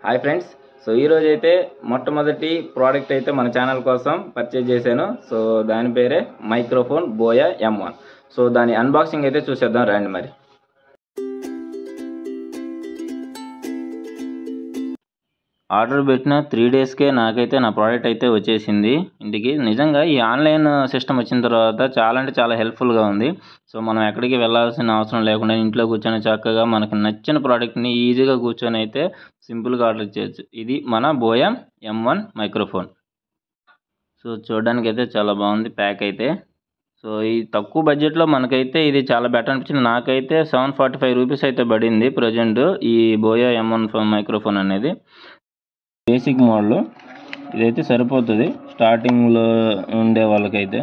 Hi friends. So ఈరోజు అయితే మొట్టమొదటి ప్రోడక్ట్ అయితే మన ఛానల్ కోసం పర్చేజ్ చేశాను. సో దాని పేరే మైక్రోఫోన్ బోయా M1. సో దాని అన్బాక్సింగ్ అయితే చూసేద్దాం రండి. మరి ఆర్డర్ పెట్టిన 3 డేస్కే నాకైతే నా ప్రోడక్ట్ అయితే వచ్చేసింది ఇంటికి. నిజంగా ఈ ఆన్లైన్ సిస్టమ్ వచ్చిన తర్వాత చాలా అంటే చాలా హెల్ప్ఫుల్గా ఉంది. సో మనం ఎక్కడికి వెళ్ళాల్సిన అవసరం లేకుండా ఇంట్లో కూర్చొని చక్కగా మనకు నచ్చిన ప్రోడక్ట్ని ఈజీగా కూర్చొని అయితే సింపుల్గా ఆర్డర్ చేయొచ్చు. ఇది మన బోయా M1 మైక్రోఫోన్. సో చూడడానికి అయితే చాలా బాగుంది ప్యాక్ అయితే. సో ఈ తక్కువ బడ్జెట్లో మనకైతే ఇది చాలా బెటర్ అనిపించింది. నాకైతే 745 రూపీస్ అయితే పడింది ప్రజెంట్ ఈ బోయా M1 మైక్రోఫోన్ అనేది. బేసిక్ మోడల్ ఇదైతే సరిపోతుంది స్టార్టింగ్లో ఉండే వాళ్ళకైతే.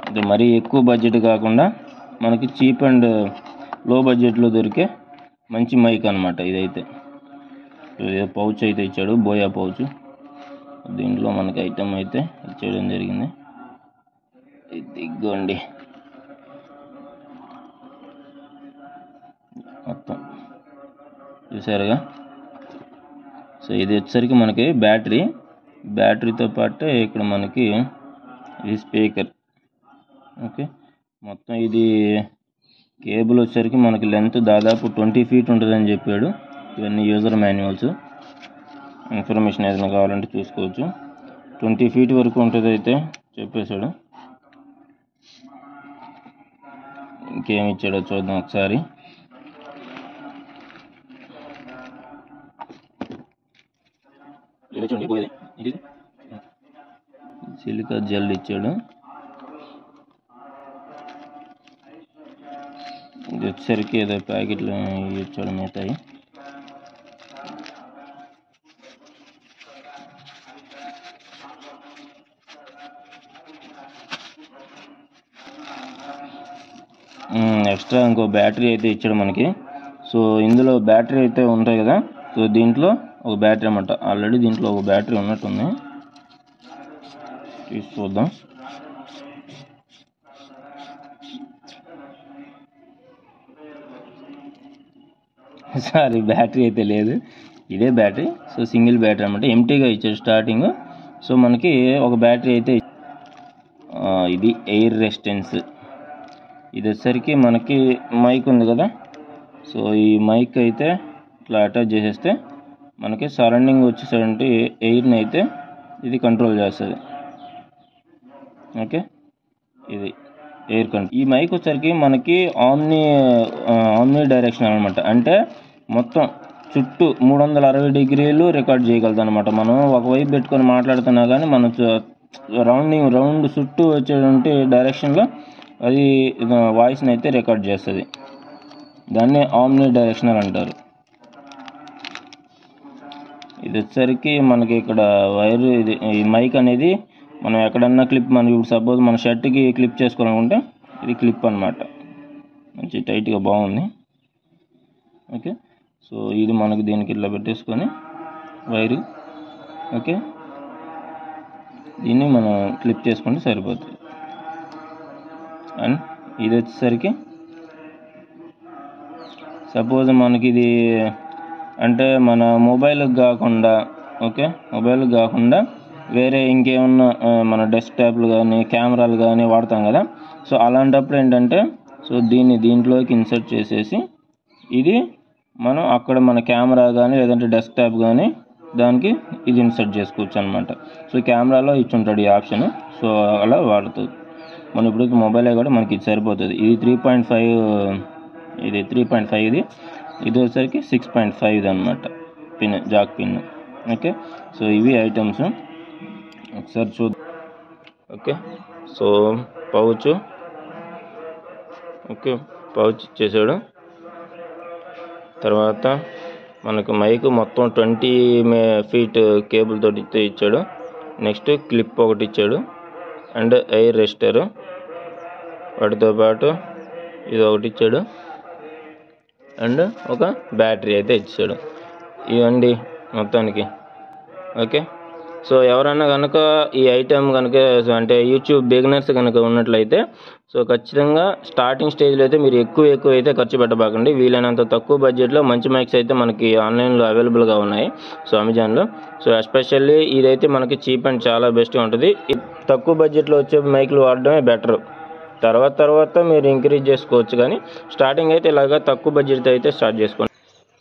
ఇది మరీ ఎక్కువ బడ్జెట్ కాకుండా మనకి చీప్ అండ్ లో బడ్జెట్లో దొరికే మంచి మైక్ అనమాట ఇదైతే. పౌచ్ అయితే ఇచ్చాడు, బోయా పౌచ్. దీంట్లో మనకి ఐటమ్ అయితే ఇచ్చేయడం జరిగింది. ఇదిగోండి మొత్తం చూసారుగా. సో ఇది వచ్చేసరికి మనకి బ్యాటరీతో పాటు ఇక్కడ మనకి ఇది స్పీకర్. ఓకే, మొత్తం ఇది కేబుల్ వచ్చేసరికి మనకి లెంత్ దాదాపు 20 feet ఉంటుందని చెప్పాడు. ఇవన్నీ యూజర్ మాన్యువల్స్, ఇన్ఫర్మేషన్ ఏదైనా కావాలంటే చూసుకోవచ్చు. 20 feet వరకు ఉంటుంది అయితే చెప్పేశాడు. ఇంకేమి ఇచ్చాడో చూద్దాం ఒకసారి. సిలికా జెల్ ఇచ్చాడు. ఇది వచ్చేసరికి ఏదో ప్యాకెట్లు ఇచ్చాడు మిగతాయి. ఎక్స్ట్రా ఇంకో బ్యాటరీ అయితే ఇచ్చాడు మనకి. సో ఇందులో బ్యాటరీ అయితే ఉంటాయి కదా. సో దీంట్లో ఒక బ్యాటరీ అన్నమాట. ఆల్రెడీ దీంట్లో ఒక బ్యాటరీ ఉన్నట్టుంది, తీసి చూద్దాం. సారీ, బ్యాటరీ అయితే లేదు, ఇదే బ్యాటరీ. సో సింగిల్ బ్యాటరీ అన్నమాట, ఎంటీగా ఇచ్చాడు స్టార్టింగ్. సో మనకి ఒక బ్యాటరీ అయితే ఇది ఎయిర్ రెసిస్టెన్స్. ఇది వచ్చేసరికి మనకి మైక్ ఉంది కదా. సో ఈ మైక్ అయితే ఇట్లా అటాచ్ చేసేస్తే మనకి సరౌండింగ్ వచ్చేసరికి ఎయిర్ని అయితే ఇది కంట్రోల్ చేస్తుంది. ఓకే, ఇది ఎయిర్ కంట్రోల్. ఈ మైక్ వచ్చేసరికి మనకి ఆమ్ని డైరెక్షన్ అనమాట. అంటే మొత్తం చుట్టూ 360 degrees రికార్డ్ చేయగలదు అనమాట. మనం ఒకవైపు పెట్టుకొని మాట్లాడుతున్నా కానీ మన రౌండ్ చుట్టూ వచ్చేటువంటి డైరెక్షన్లో అది వాయిస్ని అయితే రికార్డ్ చేస్తుంది. దాన్ని ఆమ్ని డైరెక్షనల్ అంటారు. ఇది వచ్చేసరికి మనకి ఇక్కడ వైర్, ఇది ఈ మైక్ అనేది మనం ఎక్కడన్నా క్లిప్, మనకి ఇప్పుడు సపోజ్ మన షర్ట్కి క్లిప్ చేసుకోవాలనుకుంటే ఇది క్లిప్ అనమాట. మంచి టైట్గా బాగుంది. ఓకే, సో ఇది మనకి దీనికి ఇట్లా పెట్టేసుకొని వైరు. ఓకే, దీన్ని మనం క్లిప్ చేసుకుంటే సరిపోతుంది. అండ్ ఇది వచ్చేసరికి సపోజ్ మనకి ఇది అంటే మన మొబైల్కి కాకుండా, ఓకే, మొబైల్కి కాకుండా వేరే ఇంకేమన్నా మన డెస్క్టాప్లు కానీ కెమెరాలు కానీ వాడతాం కదా. సో అలాంటప్పుడు ఏంటంటే, సో దీంట్లోకి ఇన్సర్ట్ చేసేసి ఇది మనం అక్కడ మన కెమెరా కానీ లేదంటే డెస్క్టాప్ కానీ దానికి ఇది ఇన్సర్ట్ చేసుకోవచ్చు అనమాట. సో కెమెరాలో ఇచ్చుంటాడు ఈ ఆప్షన్. సో అలా వాడుతుంది. మనం ఇప్పుడు మొబైలే కూడా మనకి ఇది సరిపోతుంది. ఇది 3.5, ఇది 3.5, ఇది వచ్చేసరికి 6.5 అనమాట pin, Jack pin. Okay, so ఇవి ఐటమ్స్ ఒకసారి చూద్దాం. Okay, so pouch. Okay, pouch ఇచ్చేసాడు. తర్వాత మనకు మైక్ మొత్తం 20 feet కేబుల్ తోటి ఇచ్చాడు. నెక్స్ట్ క్లిప్ ఒకటి ఇచ్చాడు అండ్ ఎయిర్ రెసిస్టర్. వాటితో పాటు ఇది ఒకటి ఇచ్చాడు అండ్ ఒక బ్యాటరీ అయితే ఇచ్చాడు. ఇవండి మొత్తానికి. ఓకే, సో ఎవరైనా కనుక ఈ ఐటెం కనుక అంటే యూట్యూబ్ బిగినర్స్ కనుక ఉన్నట్లయితే సో ఖచ్చితంగా స్టార్టింగ్ స్టేజ్లో అయితే మీరు ఎక్కువ అయితే ఖర్చు పెట్టబాకండి. వీలైనంత తక్కువ బడ్జెట్లో మంచి మైక్స్ అయితే మనకి ఆన్లైన్లో అవైలబుల్గా ఉన్నాయి. సో అమెజాన్లో. సో ఎస్పెషల్లీ ఇదైతే మనకి చీప్ అండ్ చాలా బెస్ట్గా ఉంటుంది. తక్కువ బడ్జెట్లో వచ్చే మైక్లు వాడడమే బెటర్. తర్వాత మీరు ఇంక్రీజ్ చేసుకోవచ్చు, కానీ స్టార్టింగ్ అయితే ఇలాగా తక్కువ బడ్జెట్ అయితే స్టార్ట్ చేసుకోండి.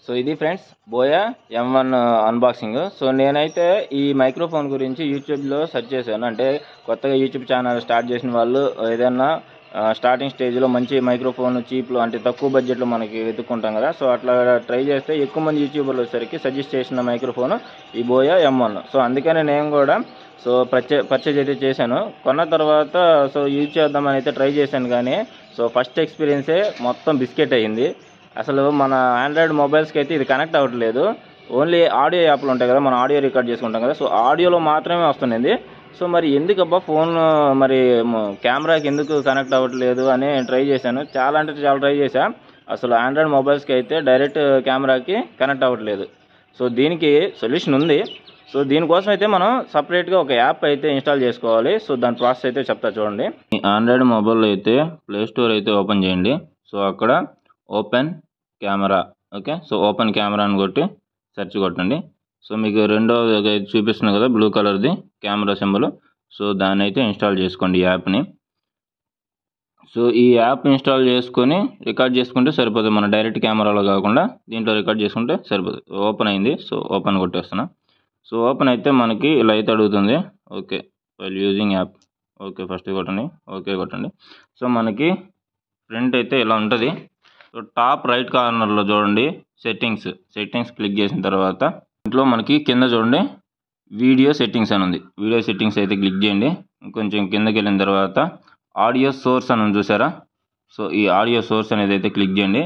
సో ఇది friends buoy M1 unboxing. So నేనైతే ఈ మైక్రోఫోన్ గురించి యూట్యూబ్లో సెర్చ్ చేశాను. అంటే కొత్తగా యూట్యూబ్ ఛానల్ స్టార్ట్ చేసిన వాళ్ళు ఏదైనా స్టార్టింగ్ స్టేజ్లో మంచి మైక్రోఫోన్ చీప్లో అంటే తక్కువ బడ్జెట్లో మనకి వెతుక్కుంటాం కదా. సో అట్లా ట్రై చేస్తే ఎక్కువ మంది యూట్యూబర్లు వచ్చేసరికి సజెస్ట్ చేసిన మైక్రోఫోన్ ఈ బోయా M1. సో అందుకనే నేను కూడా సో పర్చేజ్ అయితే చేశాను. కొన్న తర్వాత సో యూజ్ చేద్దామని అయితే ట్రై చేశాను, కానీ సో ఫస్ట్ ఎక్స్పీరియన్సే మొత్తం బిస్కెట్ అయ్యింది. అసలు మన ఆండ్రాయిడ్ మొబైల్స్కి అయితే ఇది కనెక్ట్ అవ్వట్లేదు. ఓన్లీ ఆడియో యాప్లు ఉంటాయి కదా, మనం ఆడియో రికార్డ్ చేసుకుంటాం కదా, సో ఆడియోలో మాత్రమే వస్తుంది. సో మరి ఎందుకబ్బా ఫోన్ మరి కెమెరాకి ఎందుకు కనెక్ట్ అవ్వట్లేదు అని ట్రై చేశాను. చాలా అంటే చాలా ట్రై చేశాను. అసలు ఆండ్రాయిడ్ మొబైల్స్కి అయితే డైరెక్ట్ కెమెరాకి కనెక్ట్ అవ్వట్లేదు. సో దీనికి సొల్యూషన్ ఉంది. సో దీనికోసం అయితే మనం సపరేట్గా ఒక యాప్ అయితే ఇన్స్టాల్ చేసుకోవాలి. సో దాని ప్రాసెస్ అయితే చెప్తా చూడండి. ఆండ్రాయిడ్ మొబైల్లో అయితే ప్లే స్టోర్ అయితే ఓపెన్ చేయండి. సో అక్కడ open camera, okay. So open camera అని కొట్టి సెర్చ్ కొట్టండి. సో మీకు రెండోది చూపిస్తుంది కదా బ్లూ కలర్ది కెమెరా సింబల్. సో దాన్ని అయితే ఇన్స్టాల్ చేసుకోండి ఈ యాప్ని. సో ఈ యాప్ ఇన్స్టాల్ చేసుకొని రికార్డ్ చేసుకుంటే సరిపోతుంది. మన డైరెక్ట్ కెమెరాలో కాకుండా దీంట్లో రికార్డ్ చేసుకుంటే సరిపోతుంది. ఓపెన్ అయింది. సో ఓపెన్ కొట్టేస్తున్నా. సో ఓపెన్ అయితే మనకి ఇలా అయితే అడుగుతుంది. Okay while using app, okay first కొట్టండి, ఓకే కొట్టండి. సో మనకి ఫ్రంట్ అయితే ఇలా ఉంటుంది. సో టాప్ రైట్ కార్నర్లో చూడండి సెట్టింగ్స్ క్లిక్ చేసిన తర్వాత ఇంట్లో మనకి కింద చూడండి వీడియో సెట్టింగ్స్ అని ఉంది. వీడియో సెట్టింగ్స్ అయితే క్లిక్ చేయండి. కొంచెం కిందకి వెళ్ళిన తర్వాత ఆడియో సోర్స్ అని చూసారా. సో ఈ ఆడియో సోర్స్ అనేది అయితే క్లిక్ చేయండి.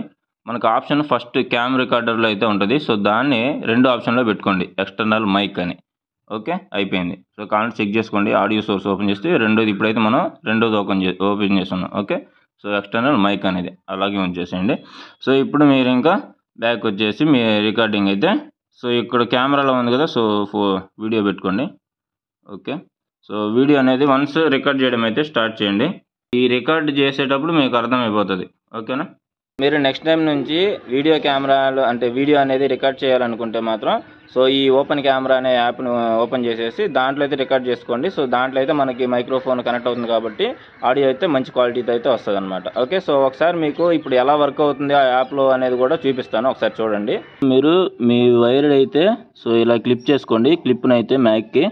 మనకు ఆప్షన్ ఫస్ట్ క్యామ్ రికార్డర్లో అయితే ఉంటుంది. సో దాన్ని రెండో ఆప్షన్లో పెట్టుకోండి, ఎక్స్టర్నల్ మైక్ అని. ఓకే అయిపోయింది. సో కావాలంటే చెక్ చేసుకోండి. ఆడియో సోర్స్ ఓపెన్ చేస్తే రెండోది ఇప్పుడైతే మనం రెండోది ఓపెన్ చేస్తున్నాం. ఓకే సో ఎక్స్టర్నల్ మైక్ అనేది అలాగే ఉంచేసేయండి. సో ఇప్పుడు మీరు ఇంకా బ్యాక్ వచ్చేసి మీ రికార్డింగ్ అయితే సో ఇక్కడ కెమెరాలో ఉంది కదా, సో వీడియో పెట్టుకోండి. ఓకే సో వీడియో అనేది వన్స్ రికార్డ్ చేయడం అయితే స్టార్ట్ చేయండి. ఈ రికార్డ్ చేసేటప్పుడు మీకు అర్థమైపోతుంది. ఓకేనా. మీరు నెక్స్ట్ టైం నుంచి వీడియో కెమెరాలు అంటే వీడియో అనేది రికార్డ్ చేయాలనుకుంటే మాత్రం సో ఈ ఓపెన్ కెమెరా అనే యాప్ను ఓపెన్ చేసేసి దాంట్లో అయితే రికార్డ్ చేసుకోండి. సో దాంట్లో అయితే మనకి మైక్రోఫోన్ కనెక్ట్ అవుతుంది కాబట్టి ఆడియో అయితే మంచి క్వాలిటీతో అయితే వస్తుంది అనమాట. ఓకే సో ఒకసారి మీకు ఇప్పుడు ఎలా వర్క్ అవుతుంది ఆ యాప్లో అనేది కూడా చూపిస్తాను, ఒకసారి చూడండి. మీరు మీ వైర్ అయితే సో ఇలా క్లిప్ చేసుకోండి, క్లిప్ను అయితే మ్యాక్కి.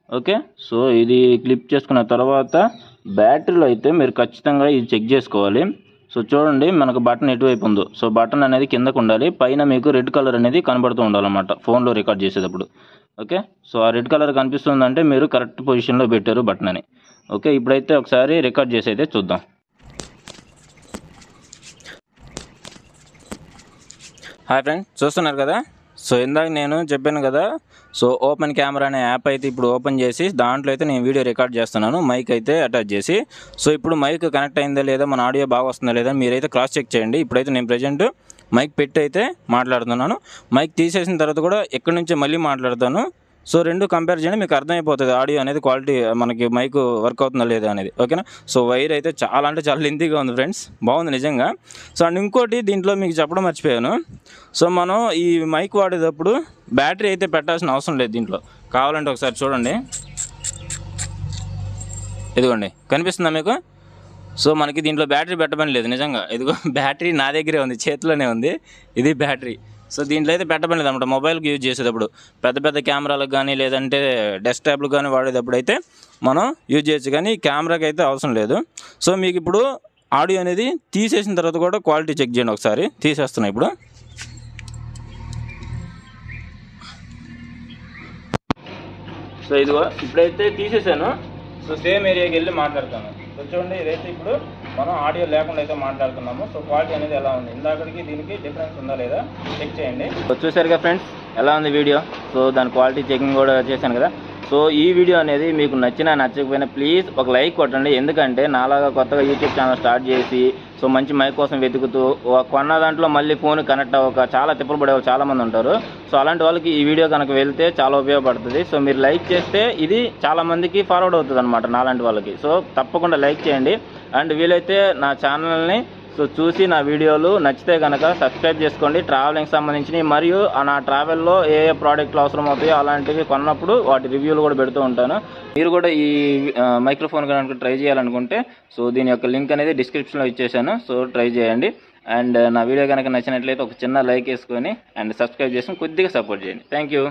ఓకే సో ఇది క్లిప్ చేసుకున్న తర్వాత బ్యాటరీలో అయితే మీరు ఖచ్చితంగా ఇది చెక్ చేసుకోవాలి. సో చూడండి మనకు బటన్ ఎటువైపు ఉందో, సో బటన్ అనేది కిందకు ఉండాలి, పైన మీకు రెడ్ కలర్ అనేది కనబడుతూ ఉండాలన్నమాట ఫోన్లో రికార్డ్ చేసేటప్పుడు. ఓకే సో ఆ రెడ్ కలర్ కనిపిస్తుందంటే మీరు కరెక్ట్ పొజిషన్లో పెట్టారు బటన్ అని. ఓకే ఇప్పుడైతే ఒకసారి రికార్డ్ చేసి అయితే చూద్దాం. హాయ్ ఫ్రెండ్స్, చూస్తున్నారు కదా. సో ఇందాక నేను చెప్పాను కదా, సో ఓపెన్ కెమెరా అనే యాప్ అయితే ఇప్పుడు ఓపెన్ చేసి దాంట్లో అయితే నేను వీడియో రికార్డ్ చేస్తున్నాను, మైక్ అయితే అటాచ్ చేసి. సో ఇప్పుడు మైక్ కనెక్ట్ అయిందా లేదా, మన ఆడియో బాగా వస్తుందా లేదా మీరైతే క్రాస్ చెక్ చేయండి. ఇప్పుడైతే నేను ప్రజెంట్ మైక్ పెట్టి అయితే మాట్లాడుతున్నాను. మైక్ తీసేసిన తర్వాత కూడా ఎక్కడి నుంచే మళ్ళీ మాట్లాడతాను. సో రెండు కంపేర్ చేయండి, మీకు అర్థమైపోతుంది ఆడియో అనేది క్వాలిటీ మనకి మైక్ వర్క్ అవుతుందా లేదా అనేది. ఓకేనా. సో వైర్ అయితే చాలా అంటే చాలా లెంతీగా ఉంది ఫ్రెండ్స్, బాగుంది నిజంగా. సో అండ్ ఇంకోటి దీంట్లో మీకు చెప్పడం మర్చిపోయాను. సో మనం ఈ మైక్ వాడేటప్పుడు బ్యాటరీ అయితే పెట్టాల్సిన అవసరం లేదు దీంట్లో. కావాలంటే ఒకసారి చూడండి, ఇదిగోండి కనిపిస్తుందా మీకు. సో మనకి దీంట్లో బ్యాటరీ పెట్టమని లేదు నిజంగా. ఇదిగో బ్యాటరీ నా దగ్గరే ఉంది, చేతిలోనే ఉంది, ఇది బ్యాటరీ. సో దీంట్లో అయితే పెట్టమని లేదు అనమాట. మొబైల్కి యూజ్ చేసేటప్పుడు పెద్ద పెద్ద కెమెరాలకు కానీ లేదంటే డెస్క్టాప్లకు కానీ వాడేటప్పుడు అయితే మనం యూజ్ చేయొచ్చు, కానీ కెమెరాకి అయితే అవసరం లేదు. సో మీకు ఇప్పుడు ఆడియో అనేది తీసేసిన తర్వాత కూడా క్వాలిటీ చెక్ చేయండి ఒకసారి. తీసేస్తున్నాయి ఇప్పుడు. సో ఇదిగో ఇప్పుడైతే తీసేసాను. సో సేమ్ ఏరియాకి వెళ్ళి మాట్లాడతాను. సో చూడండి ఇదైతే ఇప్పుడు మనం ఆడియో లేకుండా అయితే మాట్లాడుతున్నాము. సో క్వాలిటీ అనేది ఎలా ఉంది, ఇందాకడికి దీనికి డిఫరెన్స్ ఉందా లేదా చెక్ చేయండి. చూసారుగా ఫ్రెండ్స్ ఎలా ఉంది వీడియో. సో దాని క్వాలిటీ చెకింగ్ కూడా చేశాను కదా. సో ఈ వీడియో అనేది మీకు నచ్చినా నచ్చకపోయినా ప్లీజ్ ఒక లైక్ కొట్టండి. ఎందుకంటే నాలాగా కొత్తగా యూట్యూబ్ ఛానల్ స్టార్ట్ చేసి సో మంచి మైక్ కోసం వెతుకుతూ కొన్న దాంట్లో మళ్ళీ ఫోన్ కనెక్ట్ అవ్వక చాలా తిప్పలు పడే చాలామంది ఉంటారు. సో అలాంటి వాళ్ళకి ఈ వీడియో కనుక వెళ్తే చాలా ఉపయోగపడుతుంది. సో మీరు లైక్ చేస్తే ఇది చాలామందికి ఫార్వర్డ్ అవుతుంది అనమాట నాలాంటి వాళ్ళకి. సో తప్పకుండా లైక్ చేయండి. అండ్ వీలైతే నా ఛానల్ని సో చూసి నా వీడియోలు నచ్చితే కనుక సబ్స్క్రైబ్ చేసుకోండి. ట్రావెలింగ్ సంబంధించినవి మరియు నా ట్రావెల్లో ఏ ఏ ప్రోడక్ట్లు అవసరం అవుతాయో అలాంటివి కొన్నప్పుడు వాటి రివ్యూలు కూడా పెడుతూ ఉంటాను. మీరు కూడా ఈ మైక్రోఫోన్ కనుక ట్రై చేయాలనుకుంటే సో దీని యొక్క లింక్ అనేది డిస్క్రిప్షన్లో ఇచ్చేసాను. సో ట్రై చేయండి. అండ్ నా వీడియో కనుక నచ్చినట్లయితే ఒక చిన్న లైక్ వేసుకొని అండ్ సబ్స్క్రైబ్ చేసుకొని కొద్దిగా సపోర్ట్ చేయండి. Thank you.